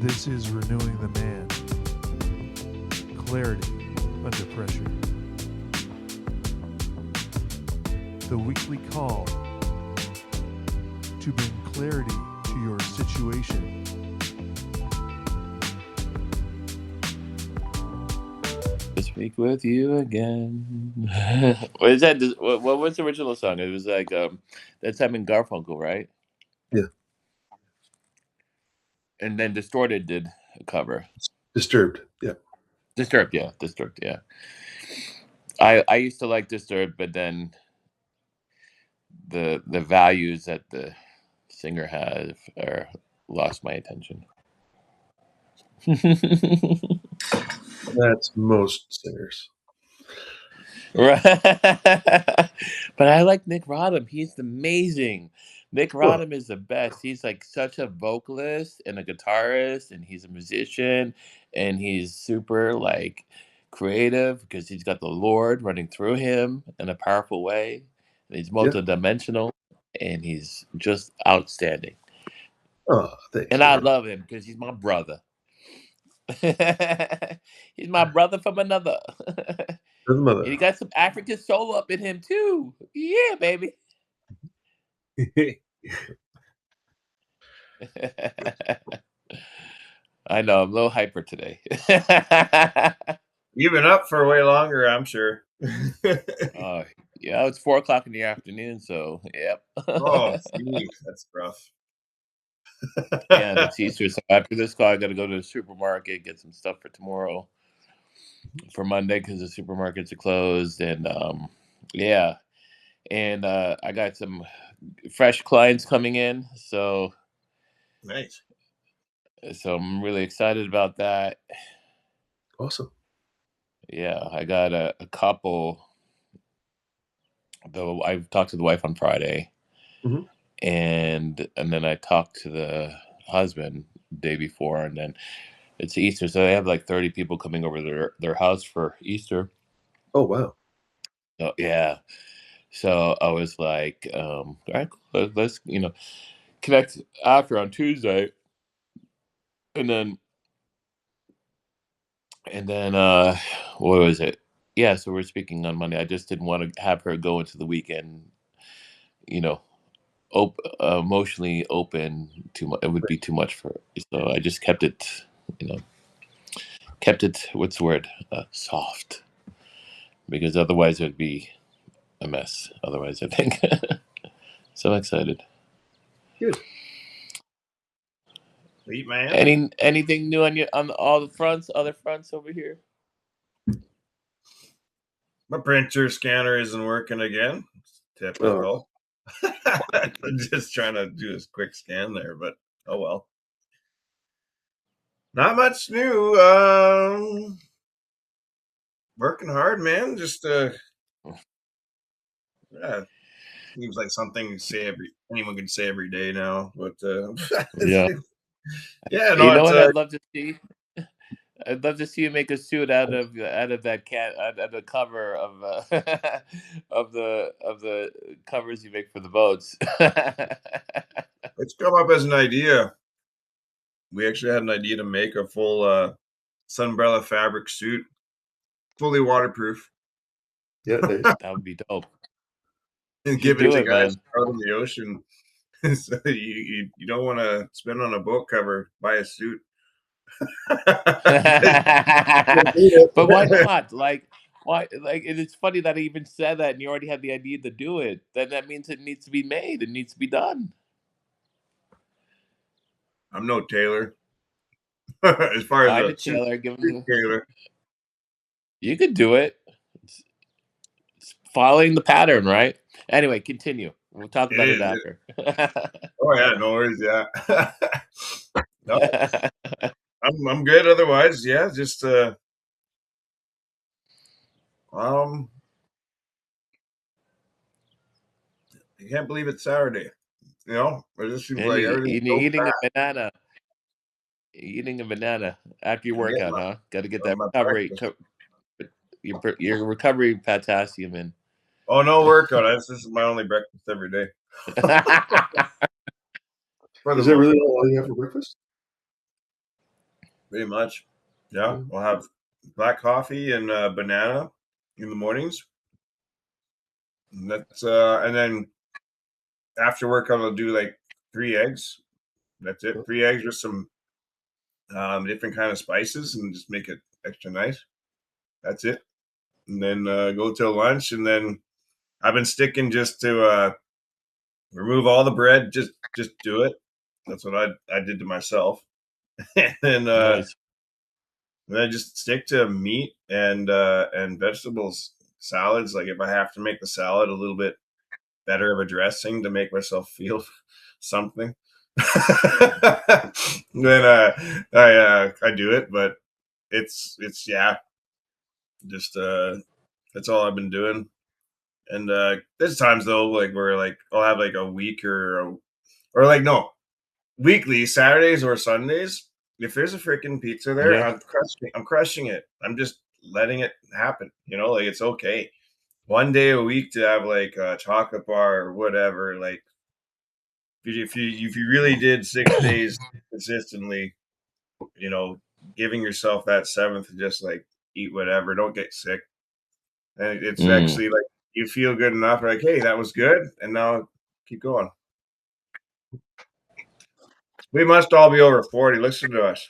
This is Renewing the Man. Clarity under pressure. The weekly call to bring clarity to your situation. This week with you again. What is that? What was the original song? It was like that's Simon Garfunkel, right? Yeah. And then Distorted did a cover. Disturbed. Yeah. Disturbed, yeah. I used to like Disturbed, but then the values that the singer has are lost my attention. That's most singers. Right. But I like Nick Rodham. He's amazing. Nick Rodham is the best. He's like such a vocalist and a guitarist, and he's a musician, and he's super like creative because he's got the Lord running through him in a powerful way. And he's multidimensional, and he's just outstanding. Oh, thanks. And I love him because he's my brother. He's my brother from another. And he got some African soul up in him too. Yeah, baby. I know, I'm a little hyper today. You've been up for way longer, I'm sure. Yeah, it's 4:00 in the afternoon, so yep. Oh, geez, that's rough. Yeah, it's Easter, so after this call, I got to go to the supermarket, get some stuff for tomorrow, for Monday, because the supermarkets are closed, and yeah, and I got some fresh clients coming in, so nice. So I'm really excited about that. Awesome. Yeah, I got a couple. Though I talked to the wife on Friday, and then I talked to the husband the day before, and then it's Easter, so they have like 30 people coming over their house for Easter. Oh wow! So, yeah, so I was like, all right, let's connect after on Tuesday, and then what was it? Yeah, so we're speaking on Monday. I just didn't want to have her go into the weekend, emotionally open too much. It would be too much for her. So I just kept it, what's the word? Soft. Because otherwise it would be a mess. Otherwise, I think. So I'm excited. Good. Sweet man. Anything new on all the fronts, other fronts over here? My printer scanner isn't working again. Typical. I'm just trying to do this quick scan there, but oh well. Not much new. Working hard, man. Just seems like something you say anyone can say every day now. But yeah. Yeah, no, you know what I'd love to see? I'd love to see you make a suit out of that cat, out of the cover of of the covers you make for the boats. It's come up as an idea. We actually had an idea to make a full Sunbrella fabric suit, fully waterproof. Yeah, that would be dope. And give it to guys out in the ocean. So you don't want to spend on a boat cover, buy a suit. But why not? Why? It's funny that I even said that, and you already had the idea to do it. Then that means it needs to be made. It needs to be done. I'm no tailor. As far as I'm a tailor, tailor, you could do it. It's following the pattern, right? Anyway, continue. We'll talk about it after. Oh yeah, no worries. Yeah. No, I'm good. Otherwise, yeah, just I can't believe it's Saturday. It just seems like eating a banana. Eating a banana after your workout, huh? Got to get that recovery. Your recovery potassium in. Oh, no workout. This is my only breakfast every day. Is that really all you have for breakfast? Pretty much. Yeah. Mm. We'll have black coffee and banana in the mornings. And that's and then after work I'll do like 3 eggs. That's it. 3 eggs with some different kind of spices and just make it extra nice. That's it. And then go till lunch, and then I've been sticking just to remove all the bread. Just do it. That's what I did to myself. And then Nice. and I just stick to meat and vegetables, salads. Like if I have to make the salad a little bit better of a dressing to make myself feel something, then I do it. But it's yeah, just that's all I've been doing. And there's times though, like where like I'll have like a week or like no weekly Saturdays or Sundays. If there's a freaking pizza there, Yeah. I'm crushing it. I'm just letting it happen. You know, like it's okay. One day a week to have like a chocolate bar or whatever. Like if you really did 6 days consistently, you know, giving yourself that seventh to just like eat whatever, don't get sick. And it's actually like you feel good enough, like, hey, that was good, and now keep going. We must all be over 40. Listen to us.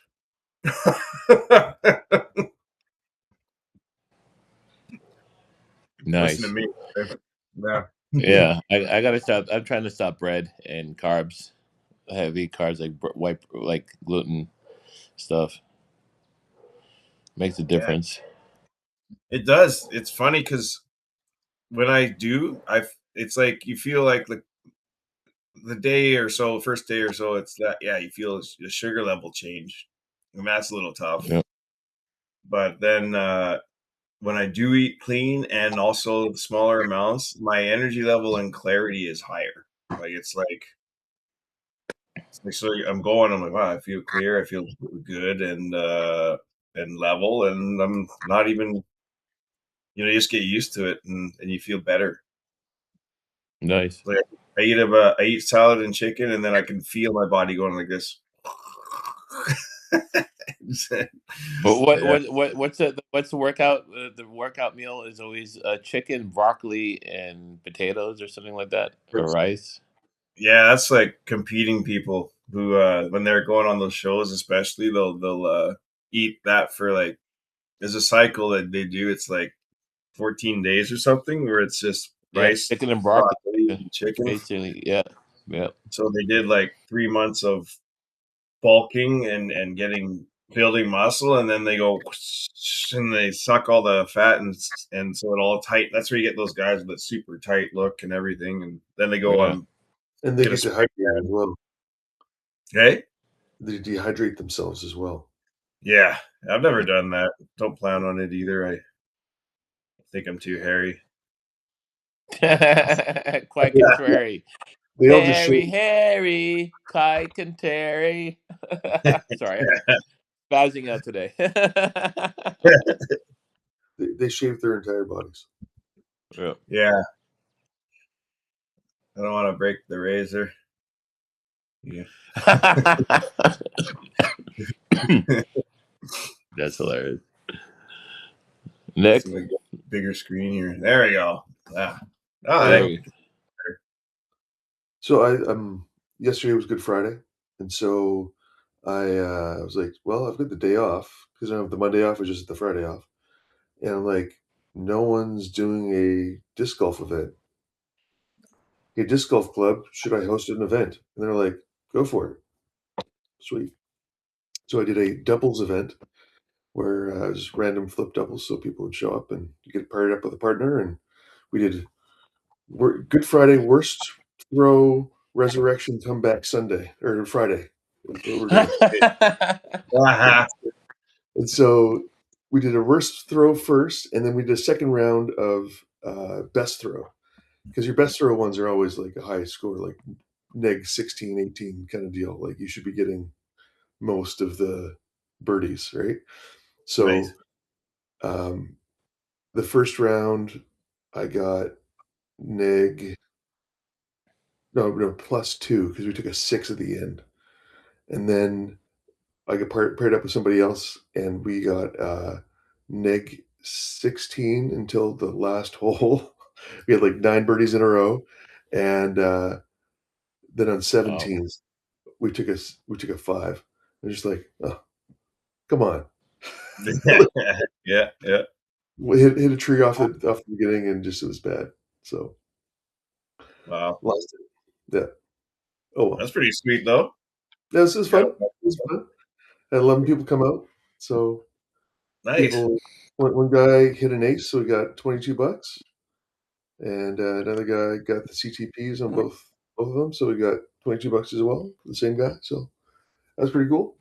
Nice. Listen to me. Yeah. Yeah, I gotta stop. I'm trying to stop bread and carbs, heavy carbs like white, like gluten stuff. Makes a difference. It does. It's funny because when I do, it's like you feel like the day or so, first day or so, it's that you feel the sugar level change, and that's a little tough. Yeah. But then when I do eat clean and also smaller amounts, my energy level and clarity is higher. Like it's like so I'm going. I'm like, wow, I feel clear. I feel good and level, and I'm not even. You just get used to it, and you feel better. Nice. Like I eat salad and chicken, and then I can feel my body going like this. But Yeah. what's the workout? The workout meal is always chicken, broccoli, and potatoes, or something like that, or rice. Yeah, that's like competing people who when they're going on those shows, especially they'll eat that for like there's a cycle that they do. It's like 14 days or something where it's just Yeah, rice, chicken and broccoli, and chicken. basically. Yeah. So they did like 3 months of bulking and building muscle, and then they go and they suck all the fat and so it all tight. That's where you get those guys with that super tight look and everything, and then they go Yeah. on. And they Get a get dehydrated as well. Okay, They dehydrate themselves as well. yeah, I've never done that. Don't plan on it either. I think I'm too hairy. Quite contrary. They all just Harry, shave, Harry, Kike and Terry. Sorry, I'm spazzing out today. they shave their entire bodies. Yeah. Yeah, I don't want to break the razor. Yeah, That's hilarious. Nick, so like bigger screen here. There we go. Ah, there you- So yesterday was Good Friday, and so I was like, well, I've got the day off because I don't have the Monday off, I just have the Friday off, and I'm like, no one's doing a disc golf event. A disc golf club, should I host an event? And they're like, go for it. Sweet. So I did a doubles event where just random flip doubles, so people would show up and you get paired up with a partner, and we did Good Friday, worst throw, resurrection, comeback Sunday or Friday. What we're doing. Ah, And so we did a worst throw first, and then we did a second round of best throw, because your best throw ones are always like a high score, like neg 16, 18 kind of deal. Like you should be getting most of the birdies, right? So Nice. the first round I got neg no +2 because we took a 6 at the end, and then I got paired up with somebody else, and we got neg 16 until the last hole. We had like 9 birdies in a row, and then on Wow. 17 we took a 5. I'm just like, oh, come on. Yeah. We hit a tree off the beginning, and just it was bad. So Wow. lost it. Yeah. Oh well. That's pretty sweet, though. Yeah, this was Yeah. fun. It was fun. Had 11 people come out. So Nice. people, one guy hit an ace, so we got $22, and another guy got the CTPs on both of them, so we got $22 as well for the same guy. So that was pretty cool.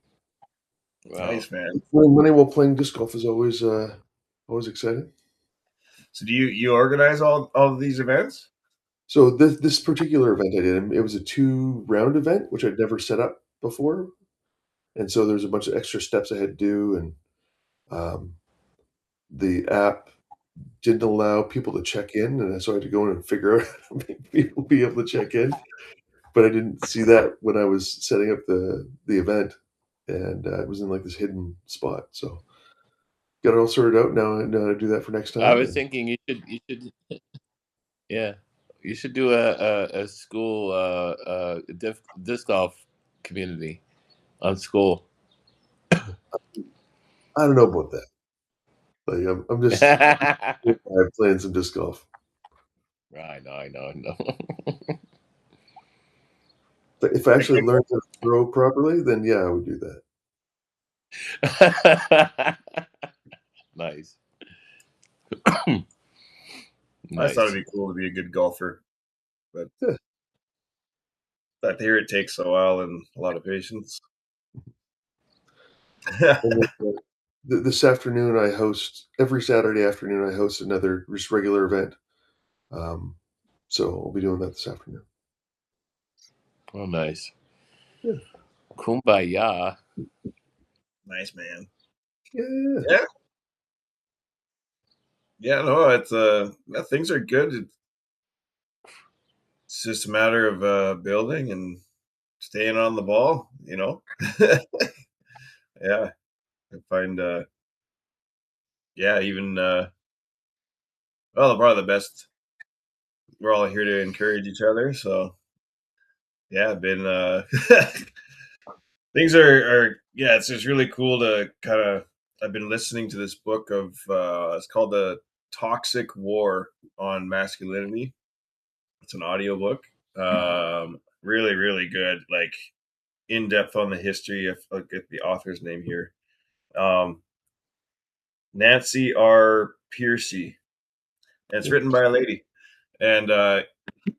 Wow. Nice, man. Winning money while playing disc golf is always exciting. So do you organize all of these events? So this particular event I did, it was a 2-round event, which I'd never set up before, and so there's a bunch of extra steps I had to do, and the app didn't allow people to check in, and so I had to go in and figure out how to make people be able to check in. But I didn't see that when I was setting up the event, and it was in like this hidden spot. So got it all sorted out now. I know how to do that for next time. I was thinking you should yeah, you should do a school disc golf community on school. I don't know about that. Like I'm just playing some disc golf. I know. But if I actually learned how to throw properly, then yeah, I would do that. Nice. I Nice. thought it'd be cool to be a good golfer, but Yeah. I hear it takes a while and a lot of patience. And this afternoon, every Saturday afternoon, I host another just regular event. So I'll be doing that this afternoon. Oh, nice. Yeah. Kumbaya. Nice, man. Yeah. Yeah, no, it's things are good. It's just a matter of building and staying on the ball, you know. Yeah, I find even well, probably the best. We're all here to encourage each other, so yeah, been things are yeah, it's just really cool to kind of. I've been listening to this book of it's called The Toxic War on Masculinity. It's an audiobook. Really, really good, like in depth on the history. I'll get the author's name here. Nancy R. Piercy. And it's written by a lady. And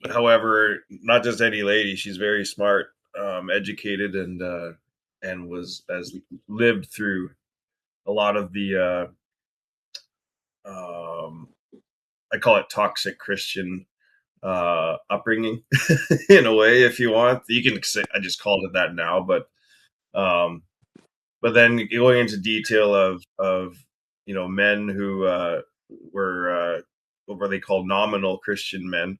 however, not just any lady, she's very smart, educated, and has lived through a lot of the I call it toxic Christian upbringing in a way. If you want, you can say I just called it that now, but then going into detail of men who were what they call nominal Christian men,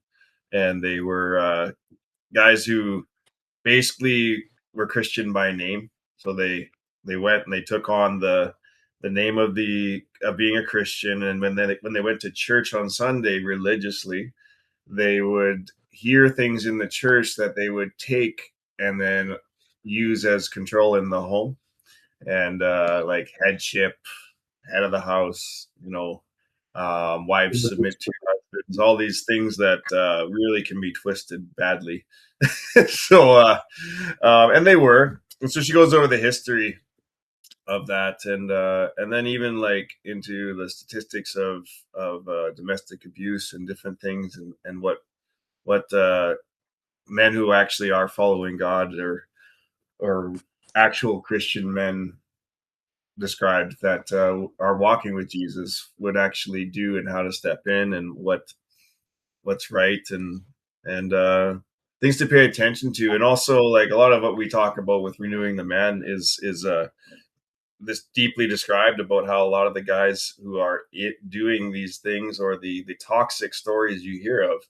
and they were guys who basically were Christian by name. So they went and they took on the name of being a Christian, and when they went to church on Sunday religiously, they would hear things in the church that they would take and then use as control in the home, and like headship, head of the house, wives submit to husbands, all these things that really can be twisted badly. So and they were, and so she goes over the history of that, and then even like into the statistics of domestic abuse and different things, and what men who actually are following God or actual Christian men described that are walking with Jesus would actually do, and how to step in, and what's right, and things to pay attention to. And also, like, a lot of what we talk about with renewing the man is this deeply described about how a lot of the guys who are doing these things, or the toxic stories you hear of,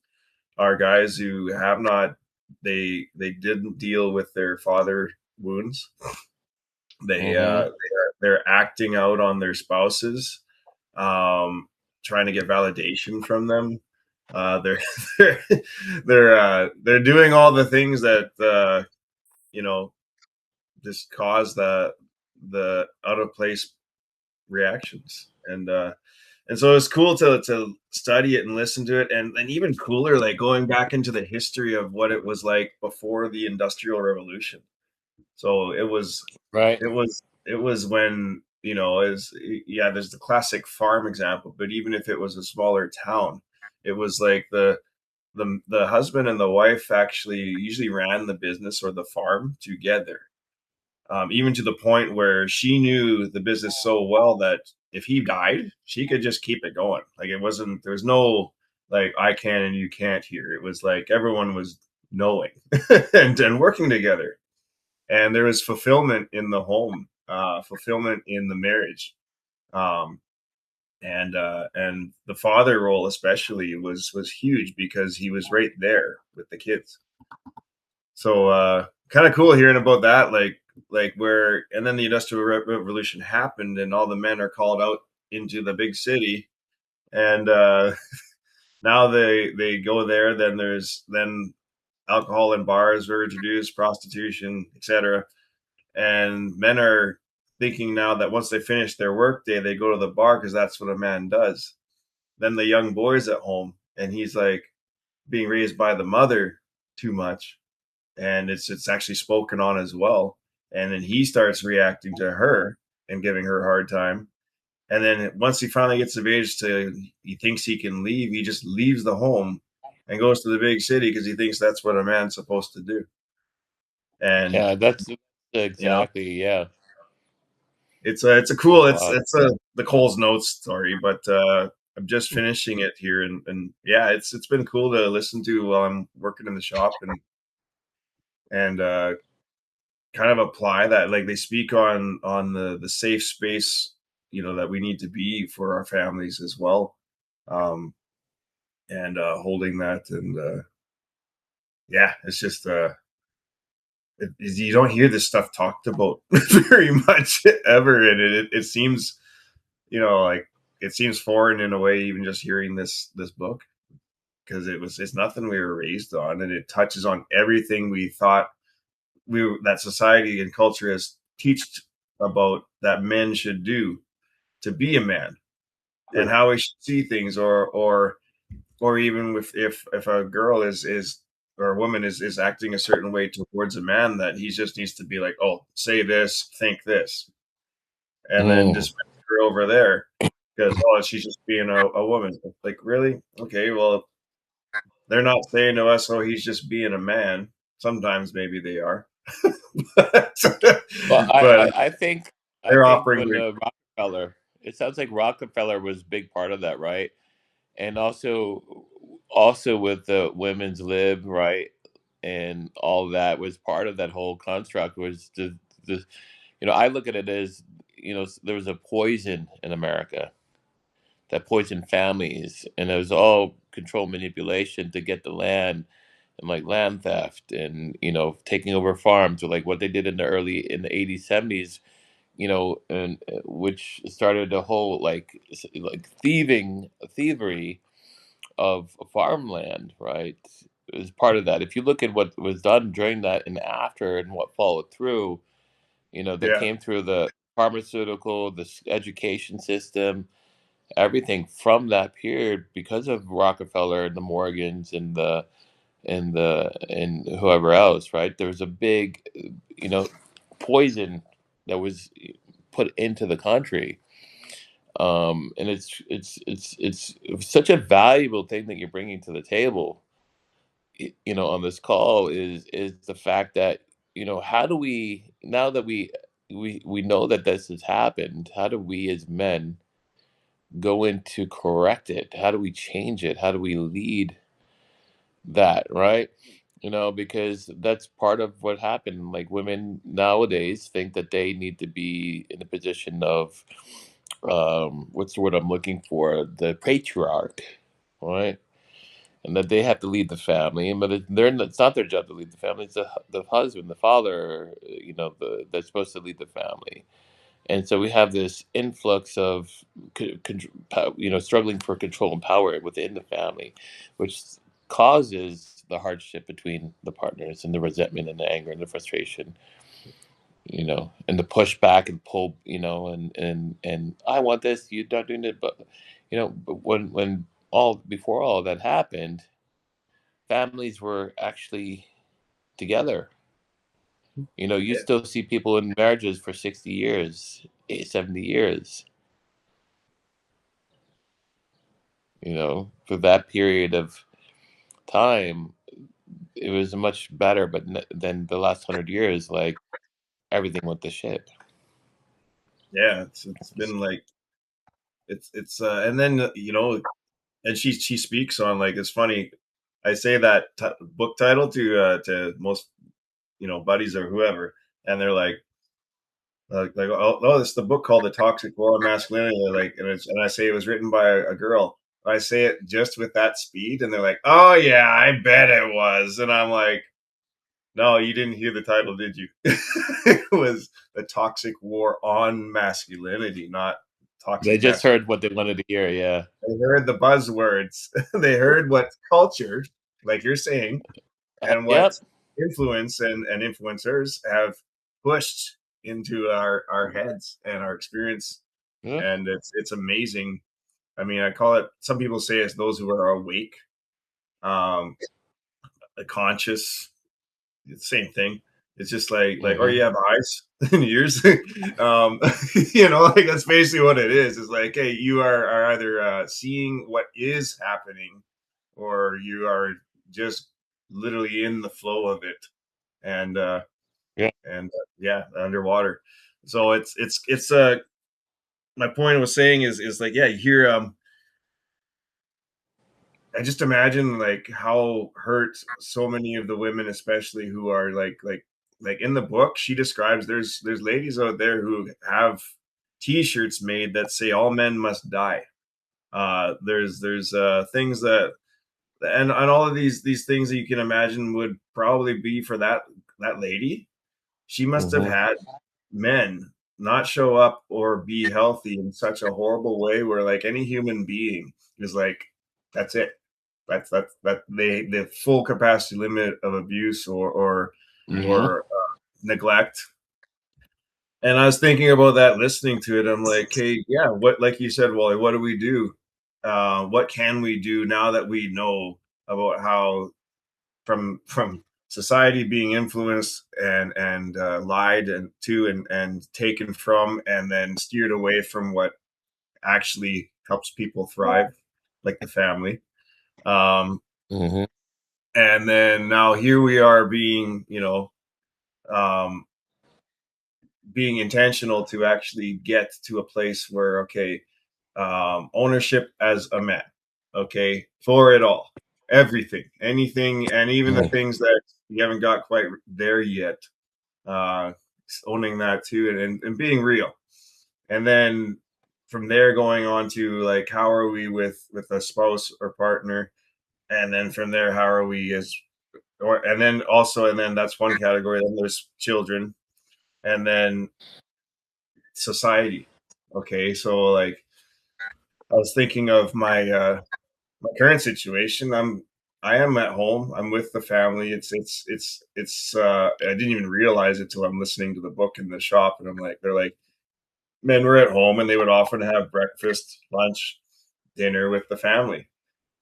are guys who have not, they didn't deal with their father wounds, They Mm-hmm. they're acting out on their spouses, trying to get validation from them. They're they're doing all the things that you know just cause the out of place reactions. And so it's cool to study it and listen to it, and even cooler, like going back into the history of what it was like before the Industrial Revolution. So Right. it was when, is yeah, there's the classic farm example, but even if it was a smaller town, it was like the husband and the wife actually usually ran the business or the farm together, even to the point where she knew the business so well that if he died, she could just keep it going. Like it wasn't, there was no like I can and you can't here. It was like everyone was knowing and working together, and there was fulfillment in the home, fulfillment in the marriage, um, and the father role especially was huge because he was right there with the kids. So kind of cool hearing about that, like where, and then the Revolution happened, and all the men are called out into the big city, and now they go there. Then then alcohol and bars were introduced, prostitution, etc. And men are thinking now that once they finish their workday, they go to the bar because that's what a man does. Then the young boy's at home, and he's like being raised by the mother too much, and it's actually spoken on as well. And then he starts reacting to her and giving her a hard time. And then once he finally gets of age to he thinks he can leave, he just leaves the home and goes to the big city because he thinks that's what a man's supposed to do. And Yeah, that's you know, exactly, yeah. it's a cool, Wow. it's a the Cole's Notes story, but I'm just finishing it here, and yeah, it's been cool to listen to while I'm working in the shop, and kind of apply that. Like they speak on the safe space, that we need to be for our families as well, um and holding that, and yeah, it's just you don't hear this stuff talked about very much ever, and it seems, like it seems foreign in a way, even just hearing this book, because it's nothing we were raised on, and it touches on everything we thought that society and culture has teached about that men should do to be a man, and how we should see things, or even if a girl is or a woman is acting a certain way towards a man, that he just needs to be like, oh, say this, think this, and then Mm. dismiss her over there because, oh, she's just being a woman. Like, really? Okay, well, they're not saying to us, oh, he's just being a man. Sometimes maybe they are, but, Well, but I they're think offering when their, Rockefeller, it sounds like Rockefeller was a big part of that, right? And also with the women's lib, right? And all that was part of that whole construct was the I look at it as, there was a poison in America that poisoned families, and it was all control manipulation to get the land, and like land theft, and taking over farms, or like what they did in the 80s, 70s, and which started a whole like thievery of farmland, right? Is part of that. If you look at what was done during that and after, and what followed through, that yeah, came through the pharmaceutical, education system, everything from that period, because of Rockefeller and the Morgans and whoever else, right? There was a big, you know, poison that was put into the country. And it's such a valuable thing that you're bringing to the table, on this call, is the fact that, how do we, now that we know that this has happened, how do we as men go in to correct it? How do we change it? How do we lead that, right? Because that's part of what happened. Like, women nowadays think that they need to be in a position of, what's the word I'm looking for? The patriarch, right? and that they have to lead the family, but it's not their job to lead the family. It's the husband, the father, that's supposed to lead the family. And so we have this influx of struggling for control and power within the family, which causes the hardship between the partners, and the resentment and the anger and the frustration, and the push back and pull, and I want this, you're not doing it. But when all before all that happened, families were actually together. You Yeah. still see people in marriages for 60 years, 70 years, for that period of time. It was much better, but than the last 100 years, like everything went to shit. Yeah, it's been like it's and then and she speaks on, like, it's funny. I say that book title to most buddies or whoever, and they're like, oh, it's the book called The Toxic War on Masculinity. They're like, and I say it was written by a girl. I say it just with that speed, and they're like, oh yeah, I bet it was. And I'm like, no, you didn't hear the title, did you? It was The Toxic War on Masculinity, not They Toxic just Masculinity. heard what they wanted to hear. Yeah. They heard the buzzwords. They heard what culture, like you're saying, and what Yep. influence and influencers have pushed into our heads and our experience. Yep. And it's amazing. I mean, I call it, some people say it's those who are awake, um conscious. It's the same thing. It's just like, or Mhm. you have eyes and ears. Like, that's basically what it is. It's like, hey, you are either seeing what is happening, or you are just literally in the flow of it, and Yeah. yeah, underwater. So it's my point was saying is like, yeah, you hear I just imagine like how hurt so many of the women, especially who are like in the book, she describes there's ladies out there who have T-shirts made that say "All men must die." There's things that, and all of these things that you can imagine would probably be for that lady. She must have Mhm. had men not show up or be healthy in such a horrible way, where like any human being is like, that's it. That the full capacity limit of abuse Mhm. or neglect. And I was thinking about that, listening to it. I'm like, hey, yeah, what, like you said, Wally, what do we do? What can we do now that we know about how from society being influenced and lied and to and taken from, and then steered away from what actually helps people thrive, like the family. Um, Mhm. and then now here we are being, um, being intentional to actually get to a place where, okay, ownership as a man, okay, for it all, everything, anything, and even the Mhm. things that you haven't got quite there yet, uh, owning that too, and being real. And then from there, going on to like, how are we with a spouse or partner, and then from there, how are we as, and then that's one category. Then there's children, and then society. Okay, so like, I was thinking of my current situation. I am at home. I'm with the family. It's I didn't even realize it till I'm listening to the book in the shop, and I'm like, they're like, men were at home, and they would often have breakfast, lunch, dinner with the family,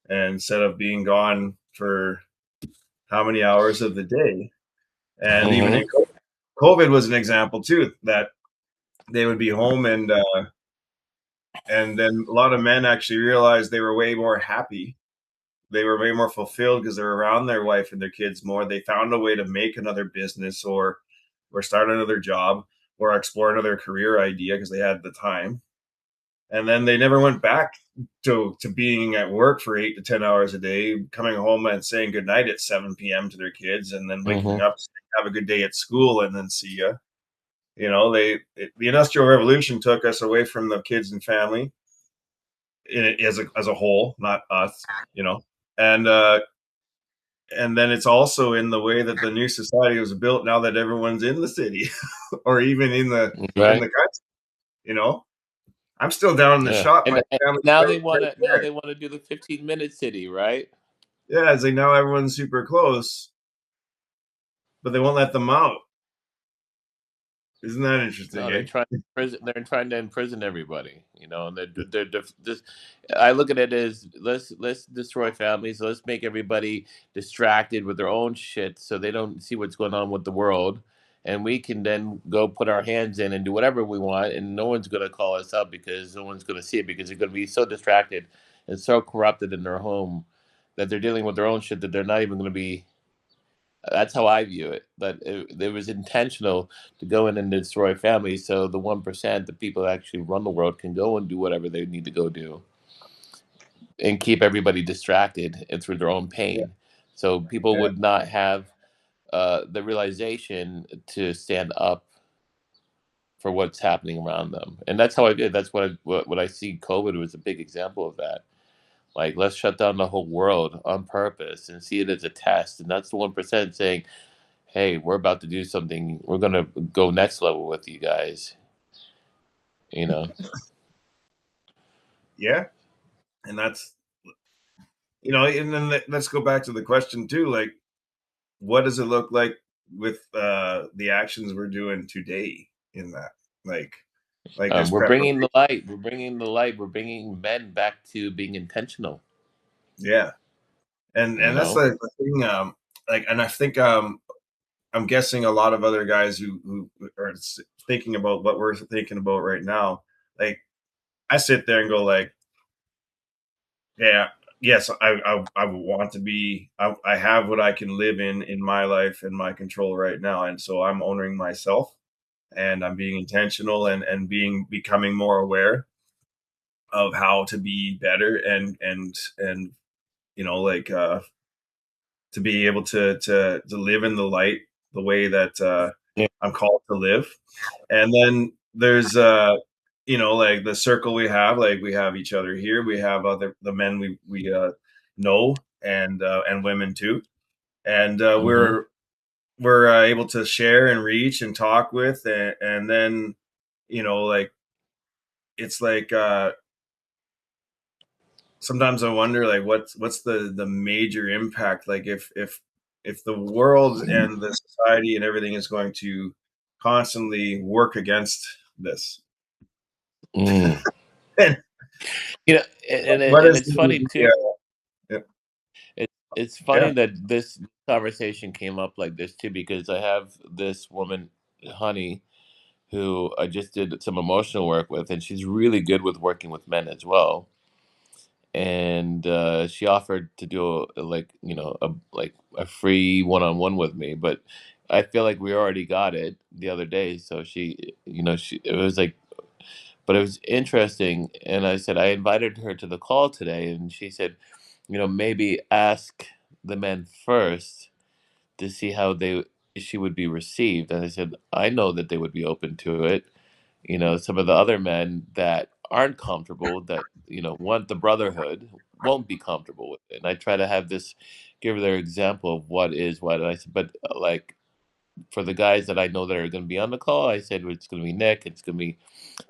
and instead of being gone for how many hours of the day. And even Mhm. in COVID was an example too, that they would be home, and then a lot of men actually realized they were way more happy. They were way more fulfilled because they were around their wife and their kids more. They found a way to make another business, or start another job, or explore another career idea because they had the time. And then they never went back to being at work for 8 to 10 hours a day, coming home and saying goodnight at 7 p.m. to their kids, and then waking Mhm. up, saying, have a good day at school, and then see ya. The Industrial Revolution took us away from the kids and family, as a whole, not us. and then it's also in the way that the new society was built. Now that everyone's in the city, or even in the Right? country, you know, I'm still down in the Yeah. shop. My And family's now right, right now there. they want to do the 15-minute city, right? Yeah, it's like now everyone's super close, but they won't let them out. Isn't that interesting, No, eh? they're trying to imprison everybody, and just. I look at it as let's destroy families. Let's make everybody distracted with their own shit, so they don't see what's going on with the world, and we can then go put our hands in and do whatever we want, and no one's gonna call us up because no one's gonna see it because they're gonna be so distracted and so corrupted in their home that they're dealing with their own shit that they're not even gonna be. That's how I view it. That it was intentional to go in and destroy families, so the 1%, the people that actually run the world, can go and do whatever they need to go do, and keep everybody distracted and through their own Yeah, pain. So people yeah, would not have the realization to stand up for what's happening around them, and that's how I did. That's what I see. COVID was a big example of that. Like, let's shut down the whole world on purpose and see it as a test, and that's the 1% saying, hey, we're about to do something. We're gonna go next level with you guys. You know. yeah. And that's, and then let's go back to the question too. Like, what does it look like with the actions we're doing today in that? Like, this We're preparation. bringing the light. We're bringing the light. We're bringing men back to being intentional. Yeah, You and that's know. the thing. And I think I'm guessing a lot of other guys who are thinking about what we're thinking about right now. Like, I sit there and go like, yeah, yes, I want to be. I have what I can live in my life and my control right now, and so I'm honoring myself, and I'm being intentional, and becoming more aware of how to be better, and like to be able to live in the light the way that Yeah. I'm called to live. And then there's like the circle we have, like we have each other here, we have the men we know, and women too, and Hmm. we're able to share and reach and talk with, and then like it's like sometimes I wonder like what's the major impact, like if the world and the society and everything is going to constantly work against this. Mm. And You know, what and is it's funny too. yeah, It's funny yeah, that this conversation came up like this too, because I have this woman, Honey, who I just did some emotional work with, and she's really good with working with men as well. And she offered to do a free one-on-one with me, but I feel like we already got it the other day. So she it was like, but it was interesting, and I said I invited her to the call today, and she said, maybe ask the men first to see how she would be received. And I said I know that they would be open to it. Some of the other men that aren't comfortable, that want the brotherhood, won't be comfortable with it. And I try to give their example of what is what. And I said, but like, for the guys that I know that are going to be on the call, I said it's going to be Nick, it's going to be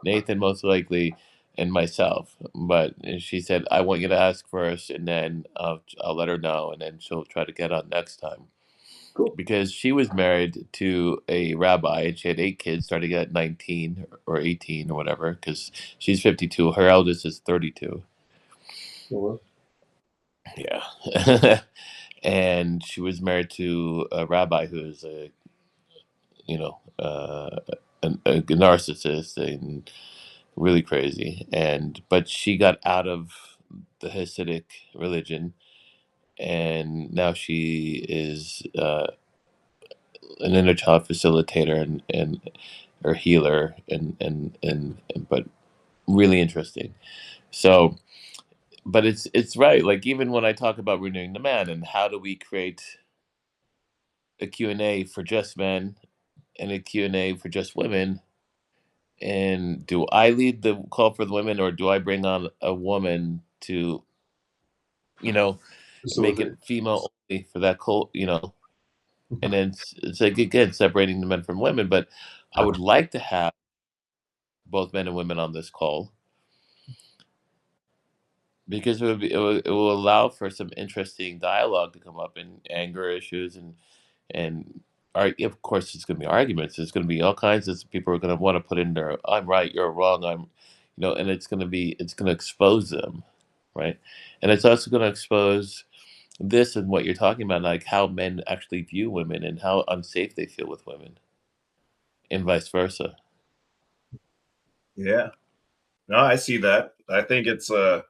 Nathan most likely, and myself. But she said I want you to ask first, and then I'll let her know, and then she'll try to get on next time, Cool. because she was married to a rabbi and she had 8 kids starting at 19 or 18 or whatever, because she's 52. Her eldest is 32. Oh, well. Yeah. And she was married to a rabbi who is you know, uh, a narcissist and really crazy. But she got out of the Hasidic religion, and now she is an inner child facilitator and or healer, and but really interesting. So, but it's right. Like, even when I talk about renewing the man and how do we create a Q&A for just men and a Q&A for just women, and do I lead the call for the women, or do I bring on a woman to, you know, make it Facilitate. female only for that call, and then it's like again separating the men from women. But I would like to have both men and women on this call because it will allow for some interesting dialogue to come up and anger issues and of course it's going to be arguments. There's going to be all kinds of people are going to want to put in their I'm right, you're wrong, and it's going to expose them, right? And it's also going to expose this and what you're talking about, like how men actually view women and how unsafe they feel with women, and vice versa. Yeah. No, I see that. I think it's I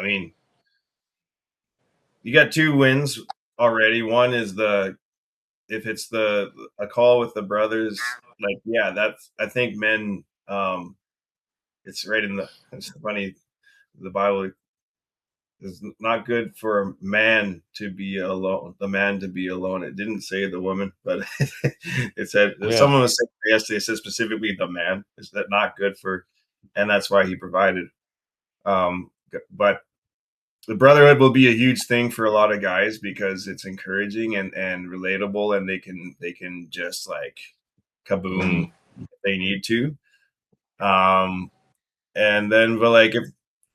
mean, you got two wins already. One is if it's a call with the brothers, like yeah, that's I think men it's right in the it's funny, the Bible is not good for a man to be alone. The man to be alone. It didn't say the woman, but it said Yeah, someone was saying yesterday. It said specifically the man. Is that not good for? And that's why he provided. But the brotherhood will be a huge thing for a lot of guys because it's encouraging and relatable, and they can just like mm. kaboom if they need to. Um, and then but like if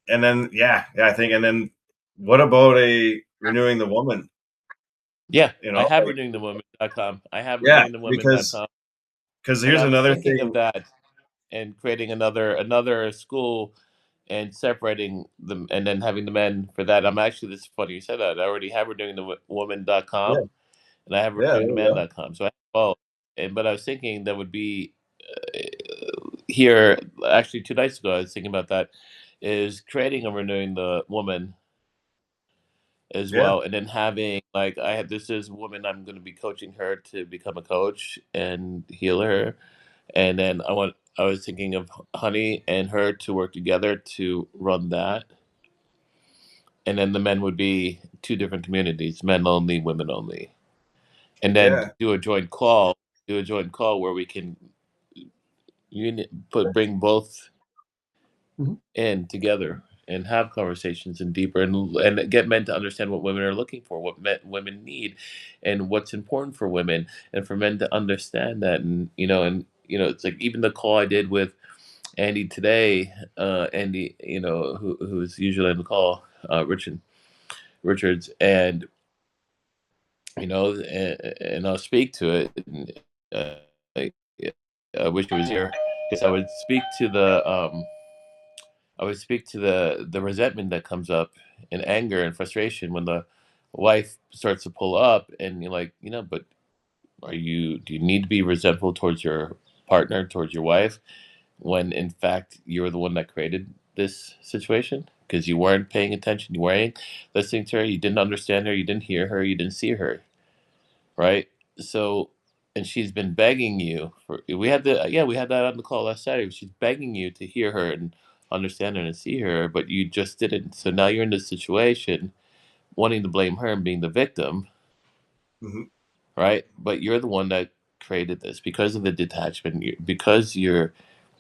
and then yeah, I think and then what about a renewing the woman? Yeah, You I know, have like renewingthewoman.com. I have yeah, because renewingthewoman.com, and here's I was another thinking of thing. that and creating another school and separating them and then having the men for that. I'm actually this is funny you said that. I already have Yeah, renewingthewoman.com and I have yeah, there you go. renewingtheman.com. So I have both. But I was thinking that would be here actually 2 nights ago. I was thinking about that is creating a renewing the woman as Yeah, well, and then having like I had this is a woman I'm going to be coaching her to become a coach and heal her, and then I was thinking of Honey and her to work together to run that, and then the men would be two different communities, men only, women only, and then yeah, do a joint call where we can bring both Mhm. in together and have conversations and deeper and get men to understand what women are looking for, what women need, and what's important for women, and for men to understand that, and it's like even the call I did with Andy today, Andy, who's usually on the call, Richards, and and I'll speak to it. And, I, I wish he was here because I would speak to the resentment that comes up and anger and frustration when the wife starts to pull up, and you're like, but do you need to be resentful towards your partner, towards your wife, when in fact you're the one that created this situation because you weren't paying attention, you weren't listening to her, you didn't understand her, you didn't hear her, you didn't see her, right? So, and she's been begging you for. We had that on the call last Saturday. She's begging you to hear her and understand her and see her, but you just didn't. So now you're in this situation, wanting to blame her and being the victim, hmm right? But you're the one that created this because of the detachment, because you're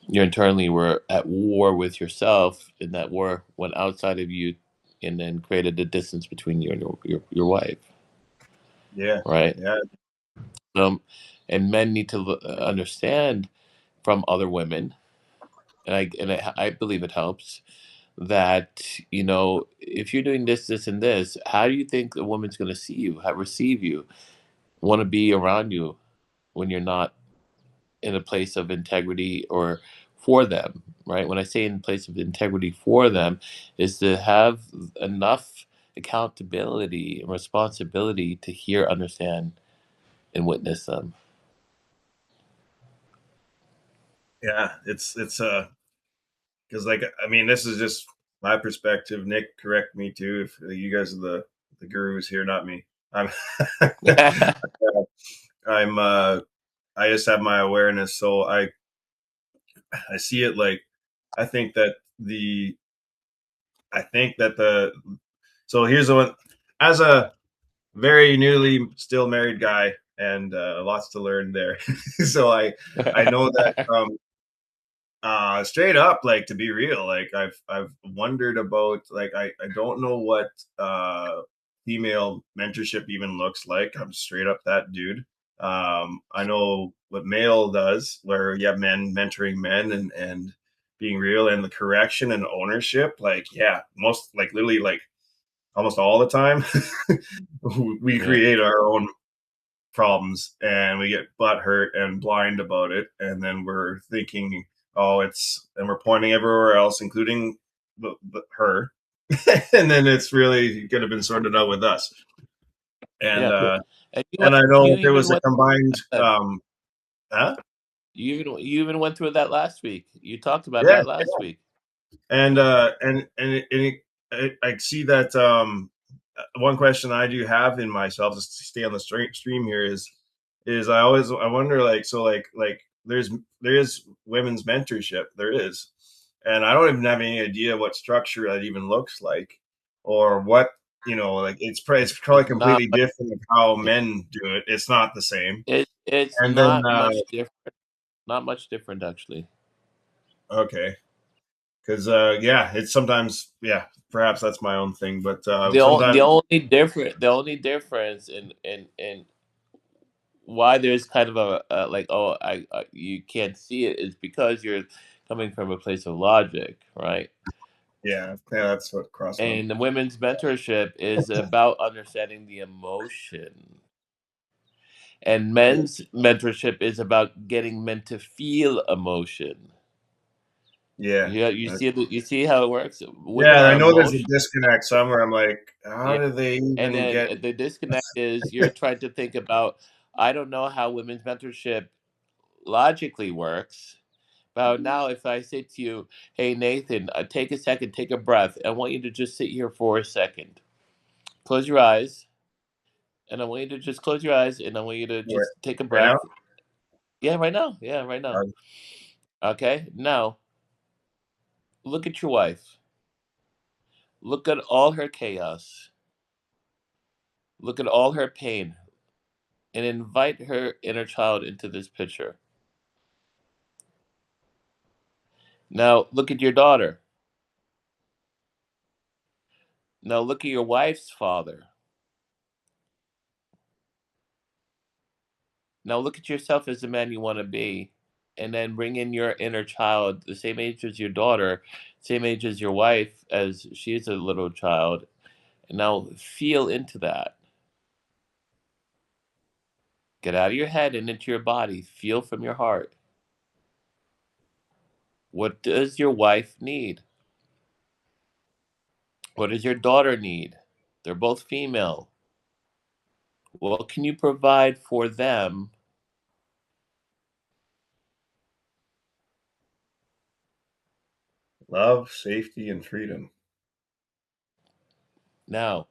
internally were at war with yourself, and that war went outside of you, and then created the distance between you and your wife, yeah, right? yeah, Um, and men need to understand from other women, and I believe it helps that if you're doing this, this, and this, how do you think a woman's going to see you, receive you, want to be around you when you're not in a place of integrity or for them, right? When I say in place of integrity for them, is to have enough accountability and responsibility to hear, understand, and witness them. yeah. It's because like I mean, this is just my perspective. Nick, correct me too if you guys are the gurus here, not me. I'm I'm I just have my awareness, so I see it like I think that the I think that the so here's the one as a very newly still married guy and lots to learn there. So I know that Straight up, like, to be real, like, I've wondered about, like, I don't know what female mentorship even looks like. I'm straight up that dude. I know what male does, where you have men mentoring men and being real, and the correction and ownership. Like, yeah, most, like, literally, like, almost all the time, we Yeah. create our own problems and we get butt hurt and blind about it, and then we're thinking, oh, and we're pointing everywhere else, including her, and then it's really could have been sorted out with us. And Yeah. And and I know you if it even was a went combined that. huh? You even went through that last week. You talked about Yeah, that last week. I see that one question I do have in myself, just to stay on the stream here, is I wonder, like, so like there is women's mentorship, there is, and I don't even have any idea what structure that even looks like, or what, like, it's probably It's not completely much, different of how men do it. It's not the same. it's And then not much different. Not much different actually. okay, because yeah, it's sometimes, yeah, perhaps that's my own thing, but The sometimes, only difference in why there's kind of a like, oh, you can't see it, is because you're coming from a place of logic, right? yeah, that's what crossed my. And the women's mentorship is about understanding the emotion. And men's mentorship is about getting men to feel emotion. Yeah. Yeah, you see how it works? Women Yeah, I are know there's a emotional. disconnect somewhere. I'm like, how Yeah. do they And even then get? the disconnect is you're trying to think about, I don't know how women's mentorship logically works. But now, if I say to you, hey, Nathan, take a second, take a breath. I want you to just sit here for a second. Close your eyes. And I want you to just close your eyes and I want you to Right, just take a right now? breath. Yeah, right now. Yeah, right now. Okay. Now, look at your wife. Look at all her chaos. Look at all her pain and invite her inner child into this picture. Now, look at your daughter. Now, look at your wife's father. Now, look at yourself as the man you want to be. And then bring in your inner child, the same age as your daughter, same age as your wife, as she's a little child. And now feel into that. Get out of your head and into your body. Feel from your heart. What does your wife need? What does your daughter need? They're both female. What can you provide for them? Love, safety, and freedom. Now,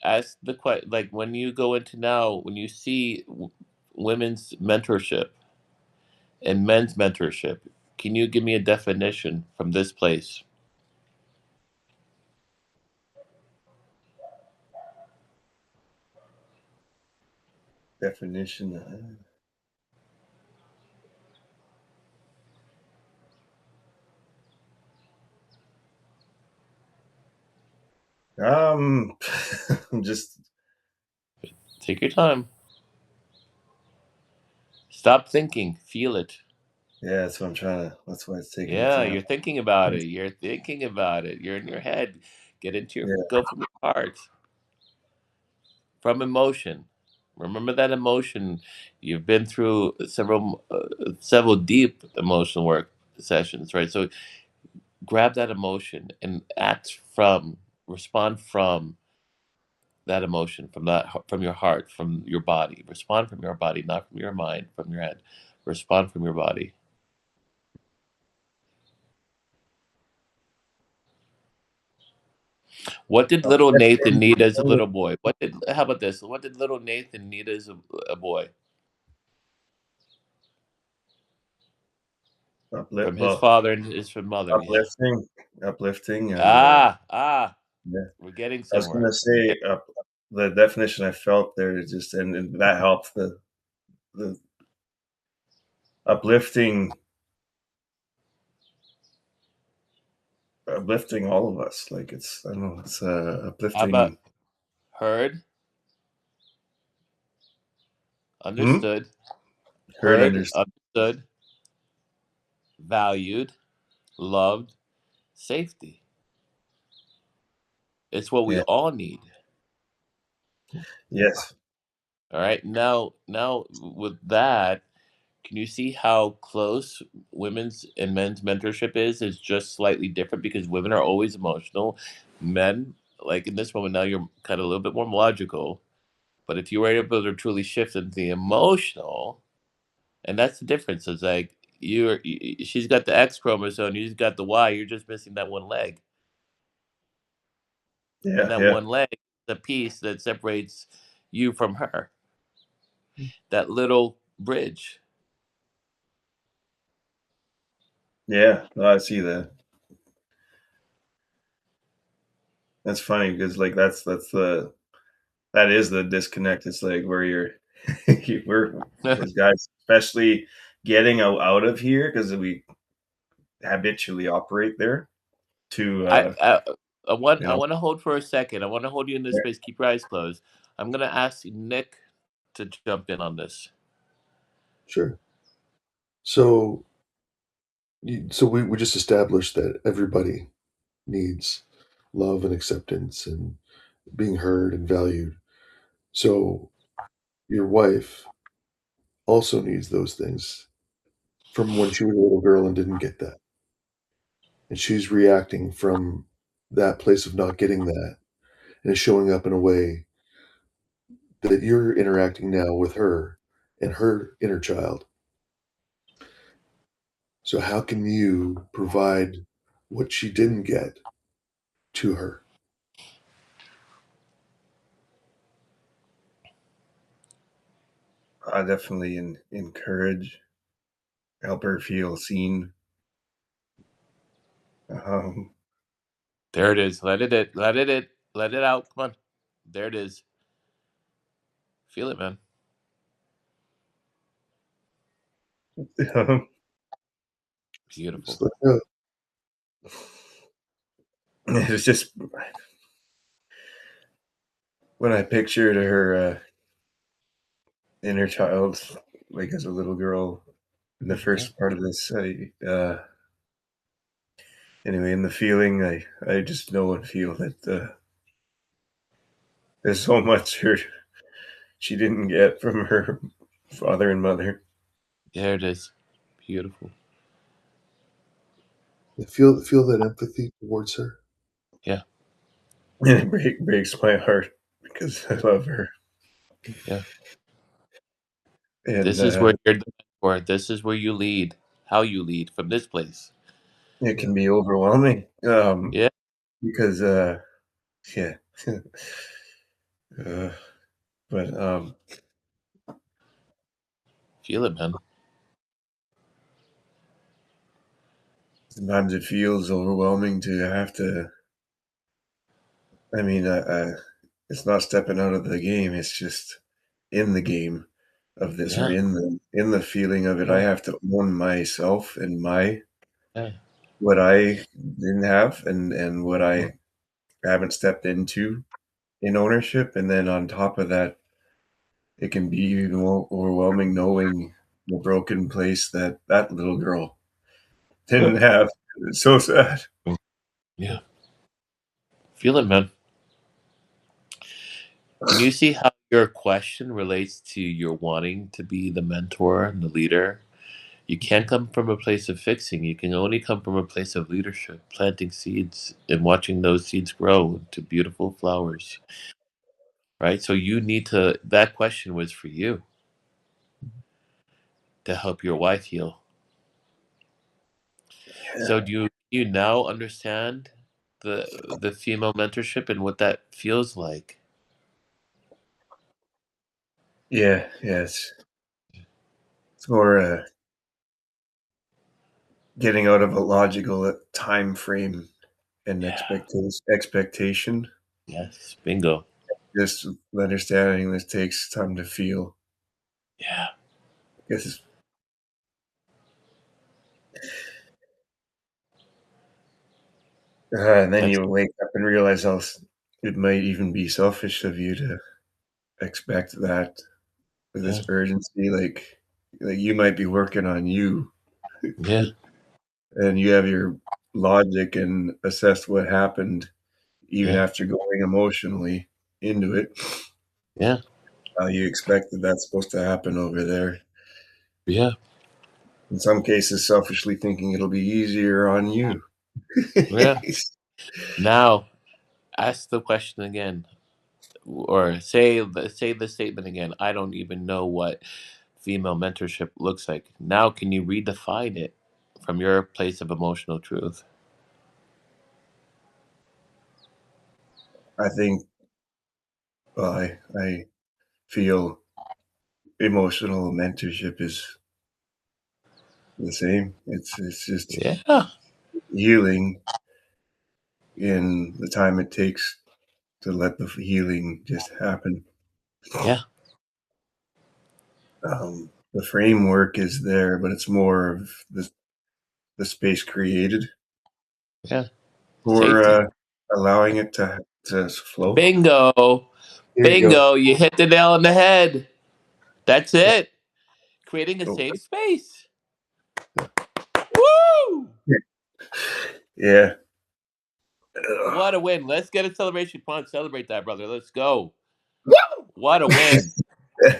ask the question, like when you go into now, when you see women's mentorship and men's mentorship, can you give me a definition from this place? Definition. Just, Take your time. Stop thinking. Feel it. yeah, that's what I'm trying to. That's why it's taking me Yeah, time. you're thinking about it. You're thinking about it. You're in your head. Get into your, Yeah, go from your heart, from emotion. Remember that emotion. You've been through several deep emotional work sessions, right? So grab that emotion and act from, respond from that emotion, from your heart, from your body. Respond from your body, not from your mind, from your head. Respond from your body. What did little Nathan need as a little boy? How about this? What did little Nathan need as a boy? From his well, father and his from mother. Yeah. uplifting, and Ah, yeah. we're getting I was somewhere. gonna say, the definition I felt there is just, and that helped, the uplifting uplifting all of us. Like it's I don't know, it's How about uplifting. heard, Hmm? understood, Heard, heard, understood. understood, valued, loved, safety. It's what we Yeah. all need. Yes. All right. Now with that, can you see how close women's and men's mentorship is? It's just slightly different because women are always emotional. Men, like in this moment now, you're kind of a little bit more logical. But if you were able to truly shift into the emotional, and that's the difference. It's like she's got the X chromosome, you've got the Y. You're just missing that one leg, and Yeah. that Yeah. one leg, is the piece that separates you from her. That little bridge. Yeah. No, I see that. That's funny because like that is the disconnect. It's like where you're we're as guys, especially getting out of here because we habitually operate there to I I I want you I know want to hold for a second. I want to hold you in this yeah, space. Keep your eyes closed. I'm gonna ask Nick to jump in on this. Sure. So, so we just established that everybody needs love and acceptance and being heard and valued. So your wife also needs those things from when she was a little girl and didn't get that. And she's reacting from that place of not getting that and is showing up in a way that you're interacting now with her and her inner child. So how can you provide what she didn't get to her? I definitely encourage, help her feel seen. Um, There it is. Let it out. Come on. There it is. Feel it, man. Just Beautiful. let go. it's just when I pictured her inner child, like as a little girl, in the Yeah. first part of this, anyway, in the feeling, I just know and feel that there's so much she didn't get from her father and mother. There it is. Beautiful. And feel that empathy towards her. Yeah. And it breaks my heart because I love her. Yeah. And This is where you're the mentor. This is where you lead. How you lead from this place. it Yeah. can be overwhelming Yeah. because, yeah. uh, but Feel it, man. sometimes it feels overwhelming to have to. I mean, it's not stepping out of the game. It's just in the game of this, or Yeah. in the feeling of it. I have to own myself and my Yeah. what I didn't have, and what I haven't stepped into in ownership. And then on top of that, it can be even more overwhelming knowing the broken place that that little girl didn't have. It's so sad. Yeah. Feel it, man. Can you see how your question relates to your wanting to be the mentor and the leader? You can't come from a place of fixing. You can only come from a place of leadership, planting seeds and watching those seeds grow into beautiful flowers, right? So you need to, that question was for you to help your wife heal. So do you now understand the female mentorship and what that feels like? Yeah, yeah. It's more getting out of a logical time frame and Yeah. expectation. Yes. Bingo. Just understanding this takes time to feel. Yeah. Because And then That's you wake up and realize it might even be selfish of you to expect that with yeah, this urgency. Like you might be working on you, yeah, and you have your logic and assess what happened, even yeah, after going emotionally into it. yeah, You expect that that's supposed to happen over there. yeah, In some cases, selfishly thinking it'll be easier on you. yeah. Now, ask the question again, or say the statement again. I don't even know what female mentorship looks like. Now, can you redefine it from your place of emotional truth? I think well, I feel emotional mentorship is the same. It's just Yeah, healing in the time it takes to let the healing just happen. yeah, The framework is there, but it's more of the space created yeah. for Safety. allowing it to flow. Bingo. Here you go. Bingo. You hit the nail on the head. That's it. Creating a So, safe space. Woo! yeah. What a win. Let's get a celebration. Come on, celebrate that, brother. Let's go. What a win.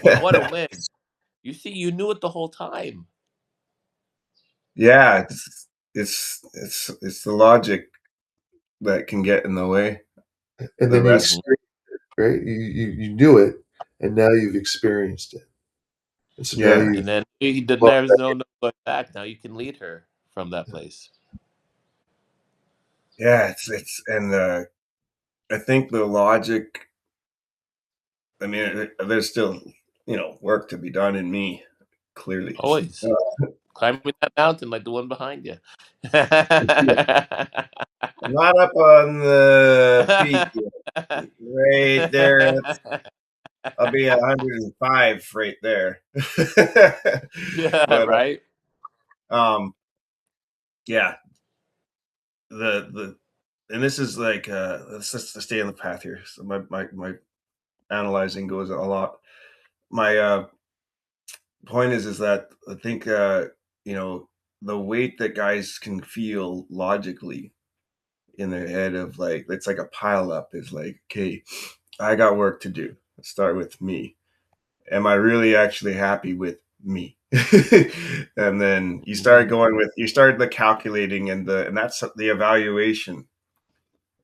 What a win. You see, you knew it the whole time. Yeah, it's the logic that can get in the way. And The then you Mhm. rest, experienced it, right? You knew it, and now you've experienced it. And so now yeah, you've And then well, there's no going back. Now you can lead her from that place. yeah. It's and I think the logic. I mean, there's still work to be done in me, clearly. Always. Climbing that mountain like the one behind you. I'm not up on the peak yet. Right there. I'll be at 105 right there. Yeah, But right? um, yeah, the and this is like let's just stay on the path here. So my analyzing goes a lot. My point is that I think you know the weight that guys can feel logically in their head of like it's like a pile up is like, okay, I got work to do. Let's start with me. Am I really actually happy with me? And then you start the calculating and that's the evaluation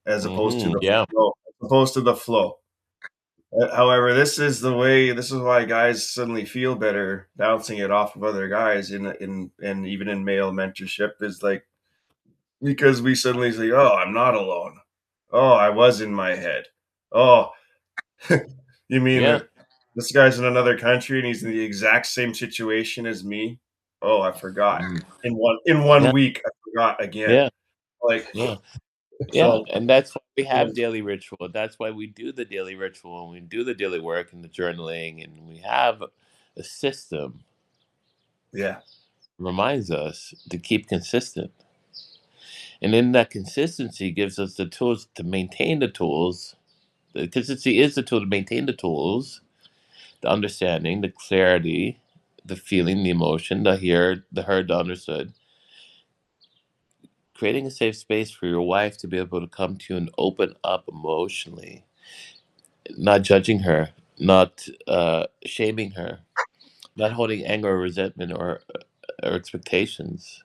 as opposed to Hmm. Yeah. the flow. However, this is why guys suddenly feel better bouncing it off of other guys in and even in male mentorship is like because we suddenly say, "Oh, I'm not alone. Oh, I was in my head. Oh, you mean Yeah. that this guy's in another country and he's in the exact same situation as me? Oh, I forgot. Mm. In one Yeah. week, I forgot again. Yeah. Like Yeah. Yeah. so, And that's why we yeah, have daily ritual. That's why we do the daily ritual and we do the daily work and the journaling and we have a system yeah, reminds us to keep consistent. And in that consistency gives us the tools to maintain the tools. The consistency is the tool to maintain the tools, the understanding, the clarity, the feeling, the emotion, the hear, the heard, the understood. Creating a safe space for your wife to be able to come to you and open up emotionally, not judging her, not shaming her, not holding anger or resentment or expectations